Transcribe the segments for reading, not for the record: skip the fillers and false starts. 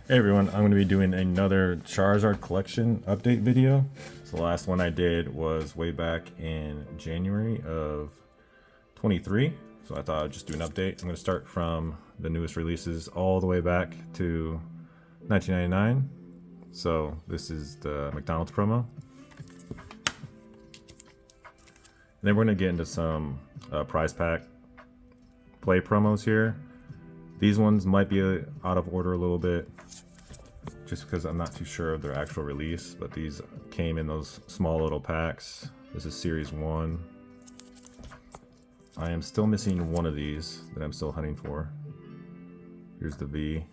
Hey everyone, I'm going to be doing another Charizard collection update video. So the last one I did was way back in January of 23. So I thought I'd just do an update. I'm going to start from the newest releases all the way back to 1999. So this is the McDonald's promo. And then we're going to get into some prize pack play promos here. These ones might be out of order a little bit, just because I'm not too sure of their actual release, but these came in those small little packs. This is Series 1. I am still missing one of these that I'm still hunting for. Here's the V.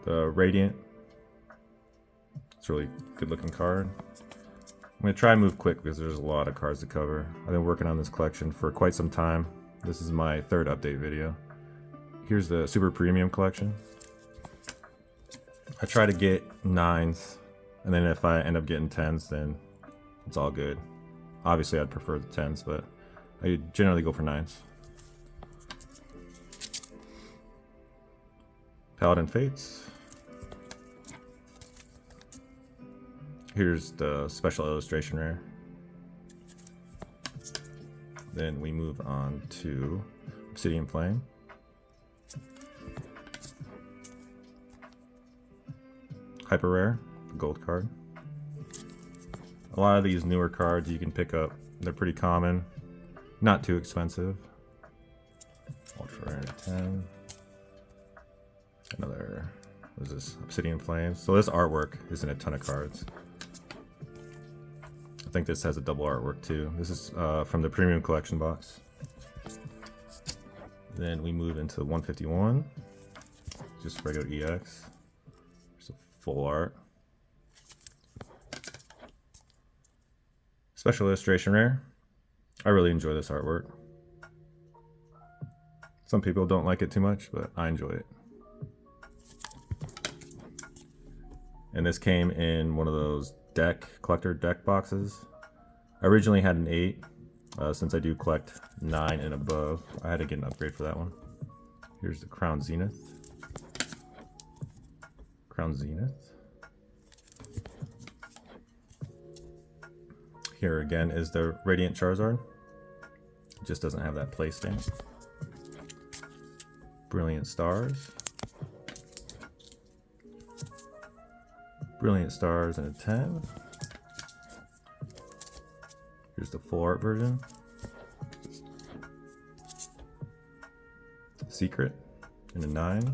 The Radiant. It's a really good looking card. I'm going to try and move quick because there's a lot of cards to cover. I've been working on this collection for quite some time. This is my third update video. Here's the Super Premium collection. I try to get 9s, and then if I end up getting 10s, then it's all good. Obviously, I'd prefer the 10s, but I generally go for 9s. Paladin Fates. Here's the special illustration rare. Then we move on to Obsidian Flame. Hyper rare, the gold card. A lot of these newer cards you can pick up. They're pretty common, not too expensive. Ultra rare 10. Another, what is this? Obsidian Flames. So this artwork is in a ton of cards. I think this has a double artwork too. This is from the premium collection box. Then we move into 151, just regular EX. There's a full art. Special illustration rare. I really enjoy this artwork. Some people don't like it too much, but I enjoy it. And this came in one of those collector deck boxes. I originally had an 8. Since I do collect 9 and above, I had to get an upgrade for that one. Here's the Crown Zenith. Crown Zenith. Here again is the Radiant Charizard. It just doesn't have that play stamp. Brilliant Stars. Brilliant Stars and a 10. Here's the full art version. Secret and a 9.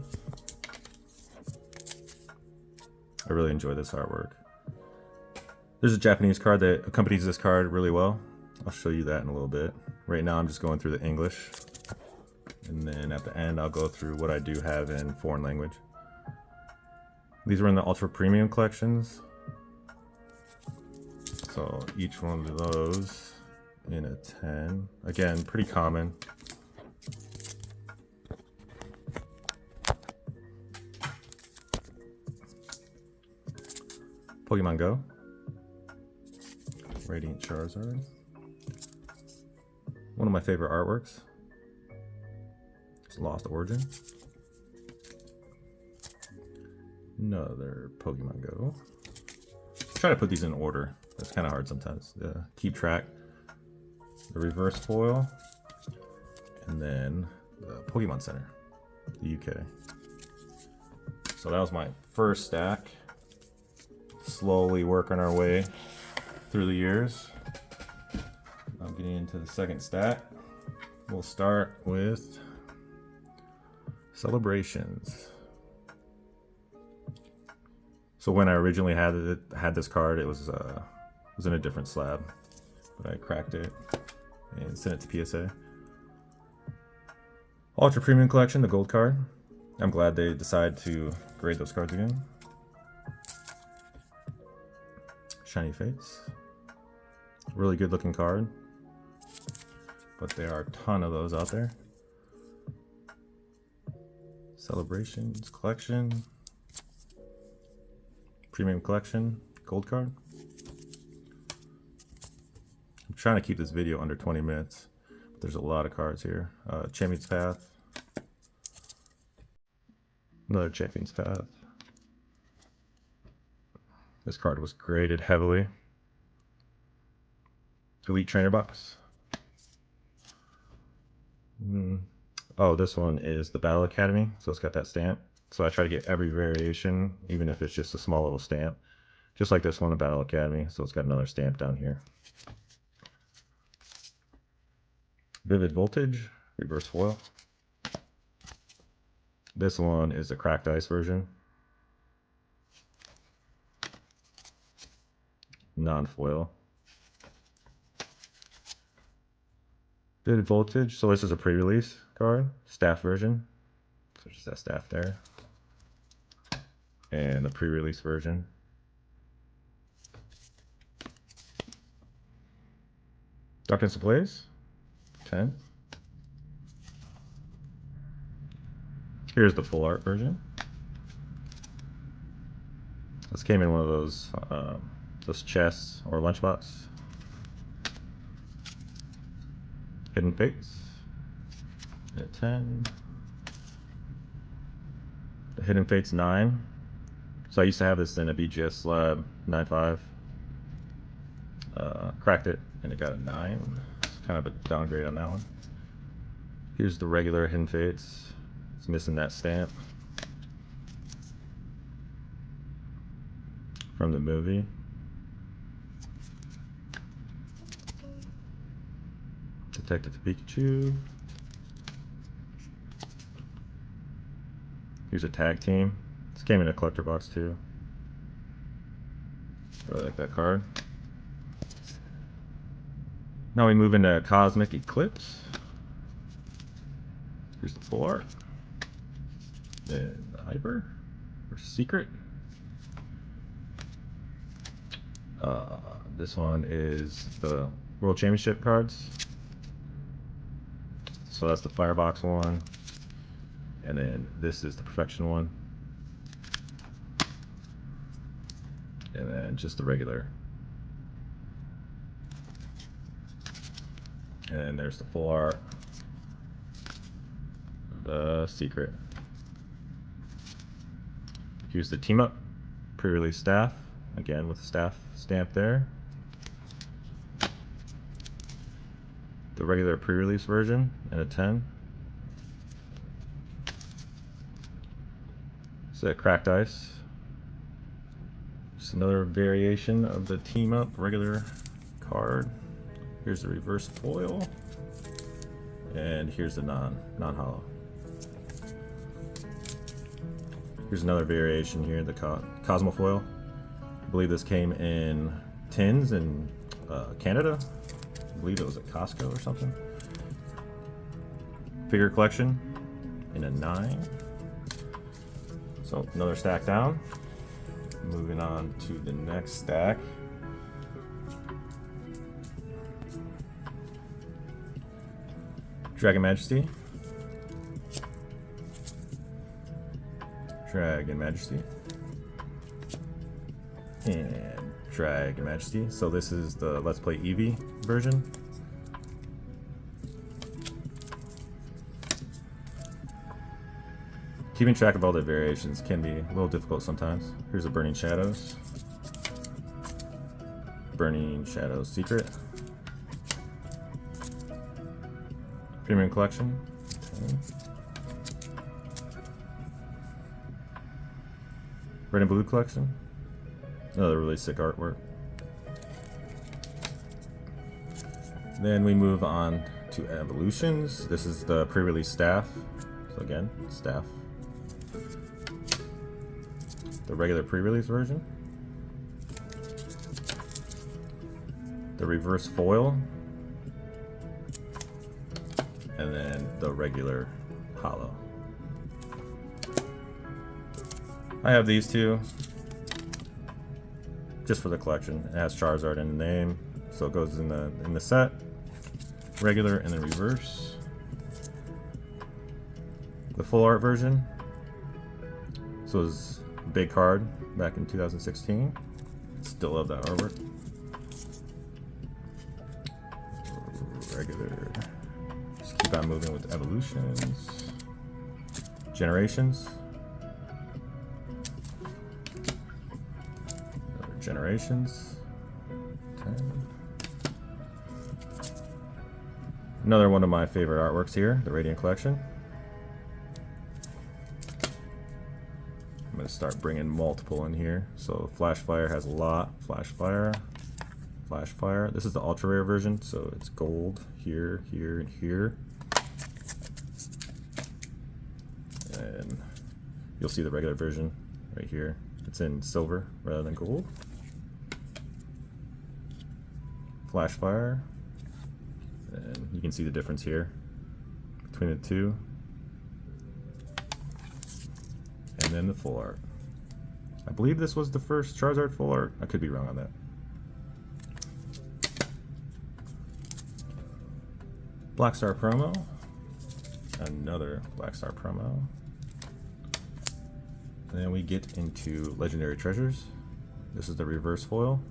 I really enjoy this artwork. There's a Japanese card that accompanies this card really well. I'll show you that in a little bit. Right now I'm just going through the English. And then at the end I'll go through what I do have in foreign language. These were in the Ultra Premium collections. So each one of those in a 10. Again, pretty common. Pokemon Go. Radiant Charizard. One of my favorite artworks. It's Lost Origin. Another Pokemon Go. Try to put these in order. It's kind of hard sometimes to keep track. The reverse foil. And then the Pokemon Center, the UK. So that was my first stack. Slowly working our way through the years. I'm getting into the second stack. We'll start with Celebrations. So when I originally had this card, it was in a different slab, but I cracked it and sent it to PSA. Ultra Premium Collection, the gold card. I'm glad they decided to grade those cards again. Shiny Fates. Really good looking card, but there are a ton of those out there. Celebrations Collection. Premium Collection, gold card. I'm trying to keep this video under 20 minutes, but there's a lot of cards here. Champion's Path. Another Champion's Path. This card was graded heavily. Elite Trainer Box. Oh, this one is the Battle Academy, so it's got that stamp. So I try to get every variation, even if it's just a small little stamp. Just like this one, the Battle Academy, so it's got another stamp down here. Vivid Voltage, reverse foil. This one is the cracked ice version. Non-foil. Vivid Voltage, so this is a pre-release card, staff version. So just that staff there. And the pre-release version. Darkness Ablaze, 10. Here's the full art version. This came in one of those chests or lunchbox. Hidden Fates, at 10. The Hidden Fates 9. So I used to have this in a BGS slab 9.5. Cracked it and it got a 9. It's kind of a downgrade on that one. Here's the regular Hidden Fates. It's missing that stamp from the movie. Detective Pikachu. Here's a tag team. This came in a collector box too. Really like that card. Now we move into Cosmic Eclipse. Here's the full art. And the Hyper or Secret. This one is the World Championship cards. So that's the Firebox one. And then this is the Perfection one. And then just the regular. And then there's the full art. The Secret. Here's the Team Up pre-release staff. Again with the staff stamp there. The regular pre-release version and a 10. It's a cracked ice. Just another variation of the Team Up regular card. Here's the reverse foil. And here's the non-hollow. Here's another variation here, the Cosmo foil. I believe this came in tins in Canada. I believe it was at Costco or something. Figure collection in a 9. So another stack down. Moving on to the next stack. Dragon Majesty. Dragon Majesty. And Dragon Majesty. So this is the Let's Play Eevee version. Keeping track of all the variations can be a little difficult sometimes. Here's a Burning Shadows. Burning Shadows Secret. Premium Collection. Okay. Red and Blue Collection. Another really sick artwork. Then we move on to Evolutions. This is the pre-release staff. So again, staff. The regular pre-release version. The reverse foil. And then the regular hollow. I have these two just for the collection. It has Charizard in the name, so it goes in the set. Regular and then reverse. The full art version. This was a big card back in 2016. Still love that artwork. Regular. Just keep on moving with Evolutions. Generations. Generations. 10. Another one of my favorite artworks here, the Radiant Collection. I'm going to start bringing multiple in here. So Flash Fire has a lot. Flash Fire. Flash Fire. This is the ultra rare version, so it's gold here, here, and here. And you'll see the regular version right here. It's in silver rather than gold. Flash Fire. And you can see the difference here between the two. And then the full art. I believe this was the first Charizard full art. I could be wrong on that. Black Star promo. Another Black Star promo. And then we get into Legendary Treasures. This is the reverse foil.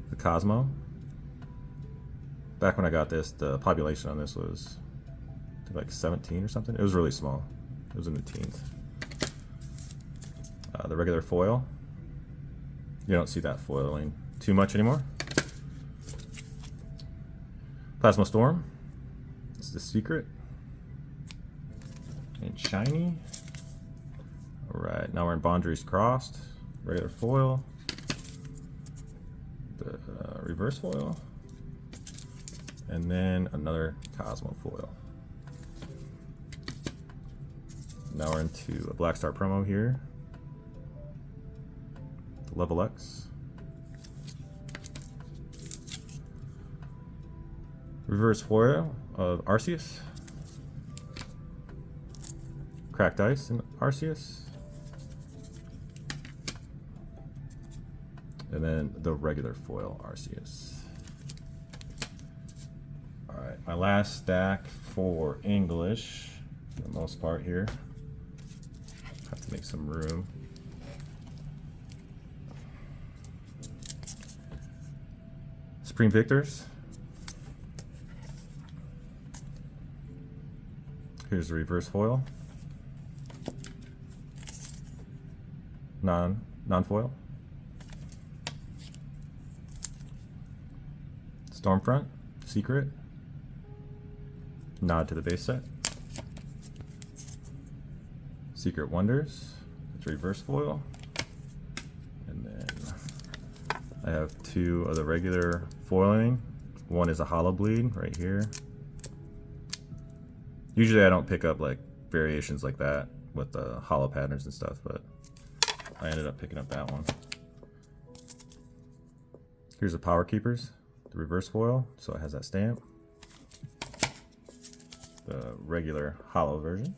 The Cosmo. Back when I got this, the population on this was I think like 17 or something. It was really small. It was in the teens. The regular foil. You don't see that foiling too much anymore. Plasma Storm. This is the secret. And shiny. Alright, now we're in Boundaries Crossed. Regular foil. The reverse foil. And then another Cosmo foil. Now we're into a Black Star promo here. Level X. Reverse foil of Arceus. Cracked Ice in Arceus. And then the regular foil Arceus. Alright, my last stack for English, for the most part here. Have to make some room. Supreme Victors. Here's the reverse foil. Non-foil. Stormfront, Secret. Nod to the base set. Secret Wonders, it's reverse foil. And then I have two of the regular foiling. One is a Hollow Bleed right here. Usually I don't pick up like variations like that with the hollow patterns and stuff, but I ended up picking up that one. Here's the Power Keepers, the reverse foil, so it has that stamp. The regular hollow version.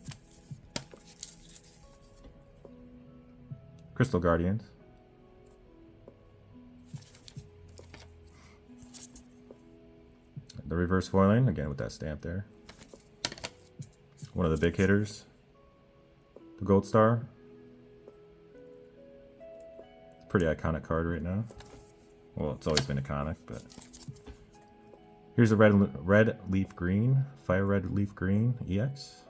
Crystal Guardians. The reverse foiling, again with that stamp there. One of the big hitters, the Gold Star. Pretty iconic card right now. Well, it's always been iconic, but here's the red leaf green, fire red leaf green EX.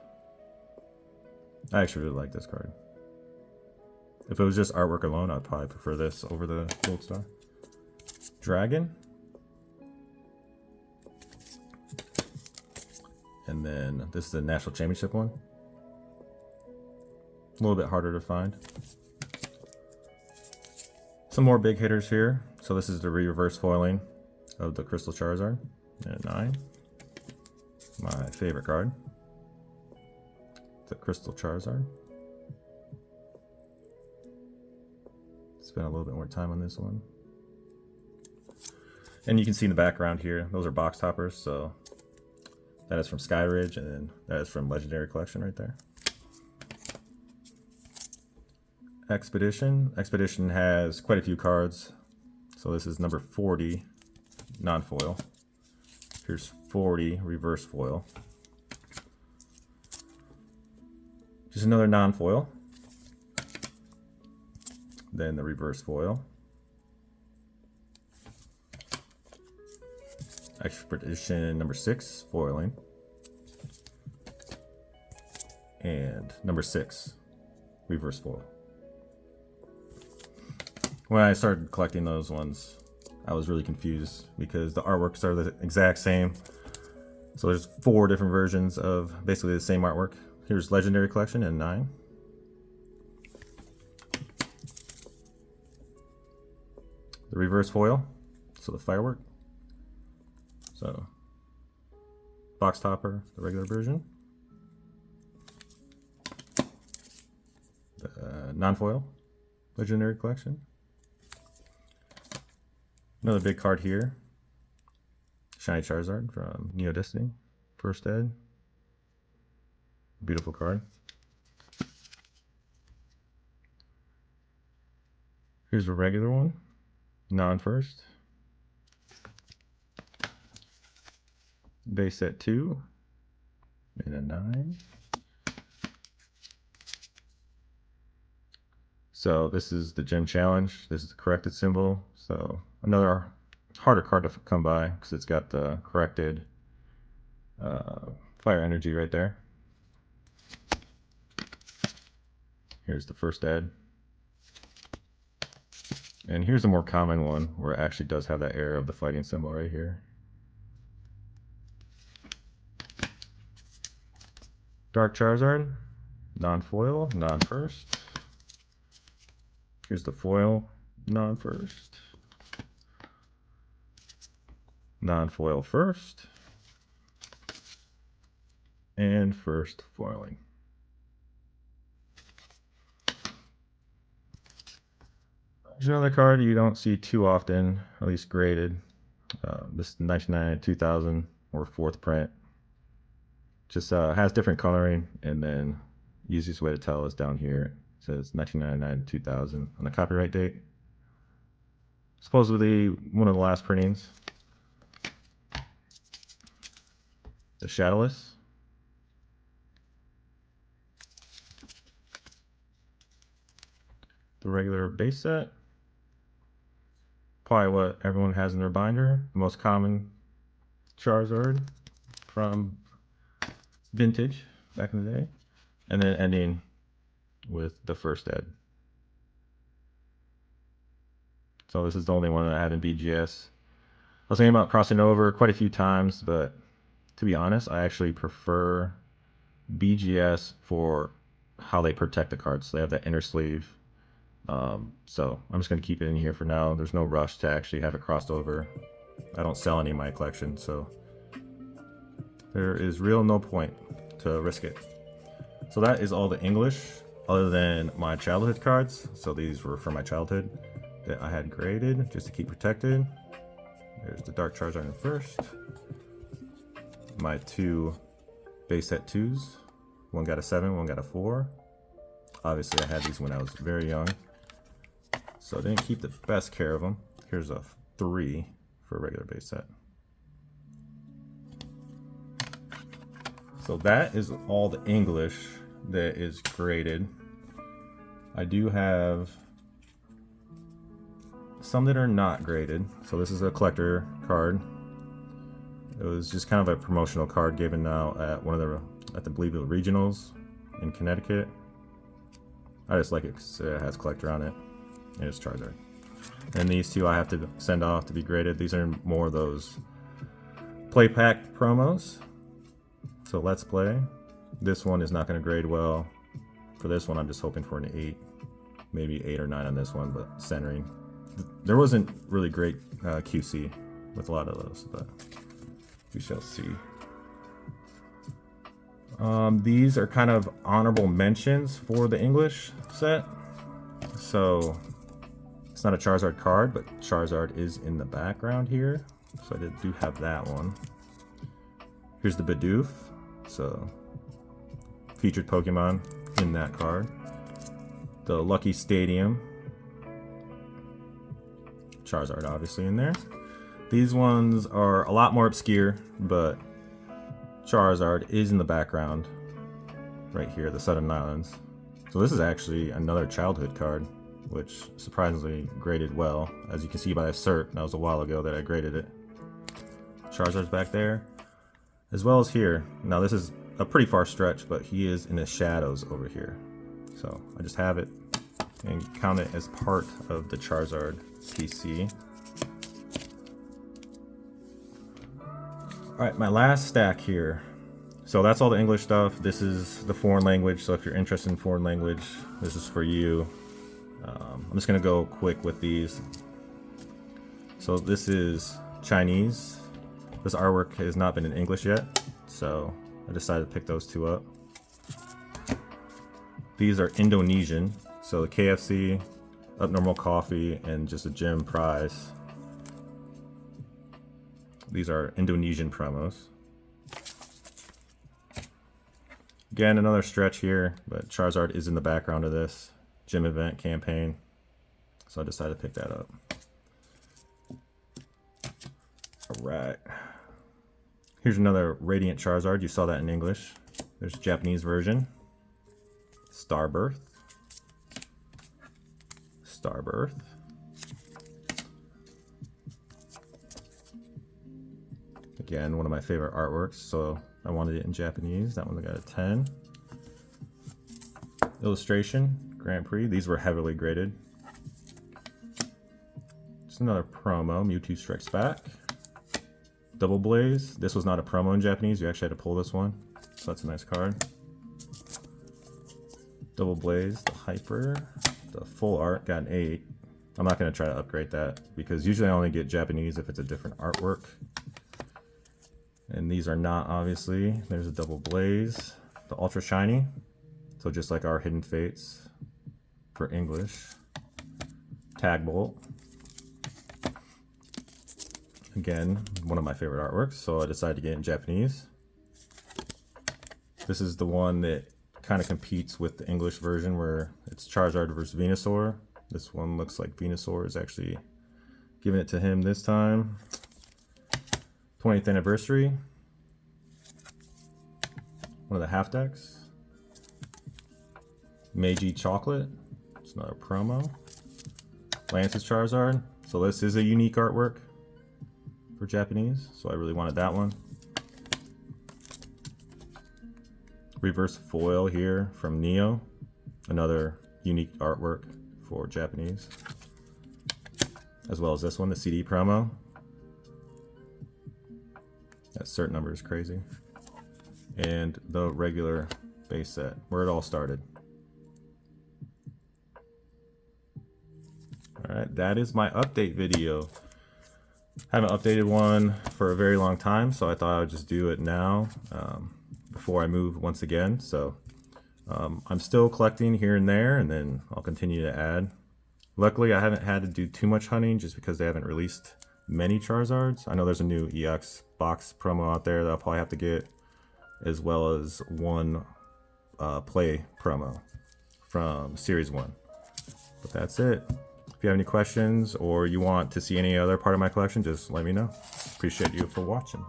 I actually really like this card. If it was just artwork alone, I'd probably prefer this over the Gold Star. Dragon. And then this is the National Championship one. A little bit harder to find. Some more big hitters here. So this is the reverse foiling of the Crystal Charizard at 9. My favorite card. The Crystal Charizard. Spent a little bit more time on this one. And you can see in the background here, those are box toppers, so that is from Skyridge, and then that is from Legendary Collection right there. Expedition. Expedition has quite a few cards. So this is number 40, non-foil. Here's 40, reverse foil. Just another non-foil. Then the reverse foil. Expedition number 6, foiling. And number 6, reverse foil. When I started collecting those ones, I was really confused because the artworks are the exact same. So there's 4 different versions of basically the same artwork. Here's Legendary Collection in 9. The reverse foil, so the firework. So box topper, the regular version. The non-foil, Legendary Collection. Another big card here. Shiny Charizard from Neo Destiny, first ed. Beautiful card. Here's a regular one, non-first. Base set 2 and a 9. So this is the gem challenge. This is the corrected symbol. So another harder card to come by because it's got the corrected fire energy right there. Here's the first ed. And here's a more common one where it actually does have that error of the fighting symbol right here. Dark Charizard, non-foil, non-first. Here's the foil, non-first. Non-foil first. And first foiling. Here's another card you don't see too often, at least graded. This is 1999 2000 or 4th print. Just has different coloring, and then easiest way to tell is down here. It says 1999 2000 on the copyright date. Supposedly one of the last printings. The shadowless. The regular base set. Probably what everyone has in their binder. The most common Charizard from vintage back in the day. And then ending with the first ed. So this is the only one that I had in BGS. I was thinking about crossing over quite a few times, but to be honest, I actually prefer BGS for how they protect the cards. So they have that inner sleeve. So I'm just going to keep it in here for now. There's no rush to actually have it crossed over. I don't sell any of my collection, so there is real no point to risk it. So that is all the English other than my childhood cards. So these were from my childhood that I had graded just to keep protected. There's the Dark Charizard in first. My 2 base set 2s. One got a 7, one got a 4. Obviously I had these when I was very young, so I didn't keep the best care of them. Here's a 3 for a regular base set. So that is all the English that is graded. I do have some that are not graded. So this is a collector card. It was just kind of a promotional card given out at one of the, I believe, the regionals in Connecticut. I just like it because it has collector on it. And it's Charizard. And these 2 I have to send off to be graded. These are more of those play pack promos. So let's play. This one is not going to grade well. For this one, I'm just hoping for an 8. Maybe 8 or 9 on this one, but centering. There wasn't really great QC with a lot of those, but we shall see. These are kind of honorable mentions for the English set. So it's not a Charizard card, but Charizard is in the background here. So I do have that one. Here's the Bidoof. So featured Pokemon in that card. The Lucky Stadium. Charizard obviously in there. These ones are a lot more obscure, but Charizard is in the background right here, the Southern Islands. So this is actually another childhood card, which surprisingly graded well. As you can see by the cert, that was a while ago that I graded it. Charizard's back there, as well as here. Now this is a pretty far stretch, but he is in the shadows over here. So I just have it and count it as part of the Charizard PC. Alright, my last stack here. So that's all the English stuff. This is the foreign language, so if you're interested in foreign language, this is for you. I'm just going to go quick with these. So this is Chinese. This artwork has not been in English yet, so I decided to pick those two up. These are Indonesian, so the KFC, Abnormal Coffee, and just a gym prize. These are Indonesian promos. Again, another stretch here, but Charizard is in the background of this gym event campaign, so I decided to pick that up. Alright. Here's another Radiant Charizard. You saw that in English. There's a Japanese version. Starbirth. Starbirth. Again, one of my favorite artworks, so I wanted it in Japanese. That one got a 10. Illustration, Grand Prix. These were heavily graded. Just another promo, Mewtwo Strikes Back. Double Blaze. This was not a promo in Japanese. You actually had to pull this one, so that's a nice card. Double Blaze, the Hyper, the full art got an 8. I'm not going to try to upgrade that because usually I only get Japanese if it's a different artwork. And these are not, obviously. There's a Double Blaze, the Ultra Shiny. So just like our Hidden Fates for English. Tag Bolt. Again, one of my favorite artworks, so I decided to get it in Japanese. This is the one that kind of competes with the English version where it's Charizard versus Venusaur. This one looks like Venusaur is actually giving it to him this time. 20th anniversary. One of the half decks. Meiji Chocolate. It's another promo. Lance's Charizard. So this is a unique artwork for Japanese, so I really wanted that one. Reverse foil here from Neo. Another unique artwork for Japanese. As well as this one, the CD promo. That cert number is crazy. And the regular base set, where it all started. Alright, that is my update video. Haven't updated one for a very long time, so I thought I would just do it now before I move once again. So I'm still collecting here and there, and then I'll continue to add. Luckily, I haven't had to do too much hunting just because they haven't released many Charizards. I know there's a new EX box promo out there that I'll probably have to get, as well as one play promo from Series 1. But that's it. If you have any questions or you want to see any other part of my collection, just let me know. Appreciate you for watching.